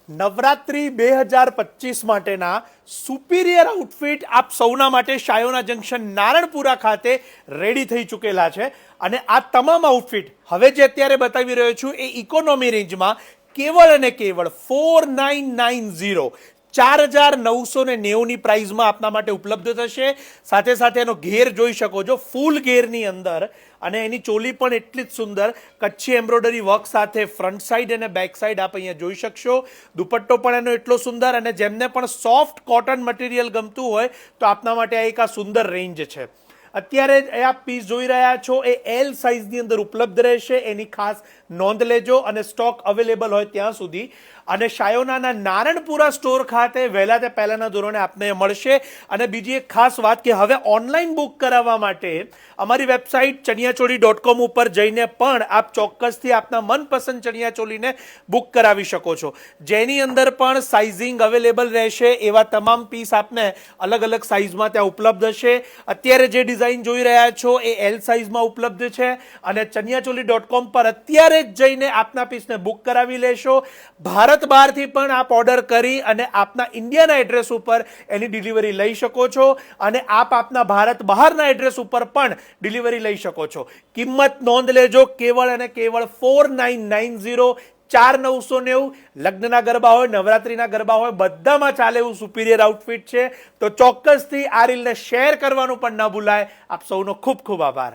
નવરાત્રી 2025 માટેના superior outfit આપ સૌના માટે શાયોના જંકશન નારણપુરા ખાતે રેડી થઈ ચૂકેલા છે અને આ તમામ આઉટફિટ હવે જે અત્યારે બતાવી રહ્યો છું એ ઇકોનોમી રેન્જમાં કેવળ અને કેવળ 4990 4990ની પ્રાઇઝમાં આપના માટે ઉપલબ્ધ થશે। સાથે સાથે એનો ઘેર જોઈ શકો છો, ફૂલ ઘેરની અંદર, અને એની ચોલી પણ એટલી જ સુંદર કચ્છી એમ્બ્રોઇડરી વર્ક સાથે ફ્રન્ટ સાઈડ અને બેક સાઈડ આપ અહીંયા જોઈ શકશો। દુપટ્ટો પણ એનો એટલો સુંદર, અને જેમને પણ સોફ્ટ કોટન મટીરિયલ ગમતું હોય તો આપના માટે આ એક સુંદર રેન્જ છે। અત્યારે આ પીસ જોઈ રહ્યા છો એ એલ સાઇઝની અંદર ઉપલબ્ધ રહેશે, એની ખાસ નોંધ લેજો અને સ્ટોક અવેલેબલ હોય ત્યાં સુધી। અને શાયોનાના નારણપુરા સ્ટોર ખાતે વહેલા તે પહેલાના ધોરણે આપને મળશે। અને બીજી એક ખાસ વાત કે હવે ઓનલાઈન બુક કરાવવા માટે અમારી વેબસાઇટ ચણિયાચોળી.com ઉપર જઈને પણ આપ ચોક્કસથી આપના મનપસંદ ચણિયાચોળીને બુક કરાવી શકો છો, જેની અંદર પણ સાઇઝિંગ અવેલેબલ રહેશે। એવા તમામ પીસ આપને અલગ અલગ સાઇઝમાં ત્યાં ઉપલબ્ધ હશે। અત્યારે જે ડિઝાઇન જોઈ રહ્યા છો એ એલ સાઇઝમાં ઉપલબ્ધ છે, અને ચણિયાચોળી.com પર અત્યારે જ જઈને આપના પીસને બુક કરાવી લેશો। ભારત બહારથી પણ આપ ઓર્ડર કરી અને આપના ઇન્ડિયાના એડ્રેસ ઉપર એની ડિલિવરી લઈ શકો છો, અને આપ આપના ભારત બહારના એડ્રેસ ઉપર પણ ડિલિવરી લઈ શકો છો। કિંમત નોંધ લેજો, કેવળ અને કેવળ 4990 4990। લગ્નના ગરબા હોય, નવરાત્રીના ગરબા હોય, બધામાં ચાલે એવું સુપિરિયર આઉટફિટ છે। તો ચોક્કસથી આ રીલને શેર કરવાનું પણ ન ભૂલાય। આપ સૌનો ખૂબ ખૂબ આભાર।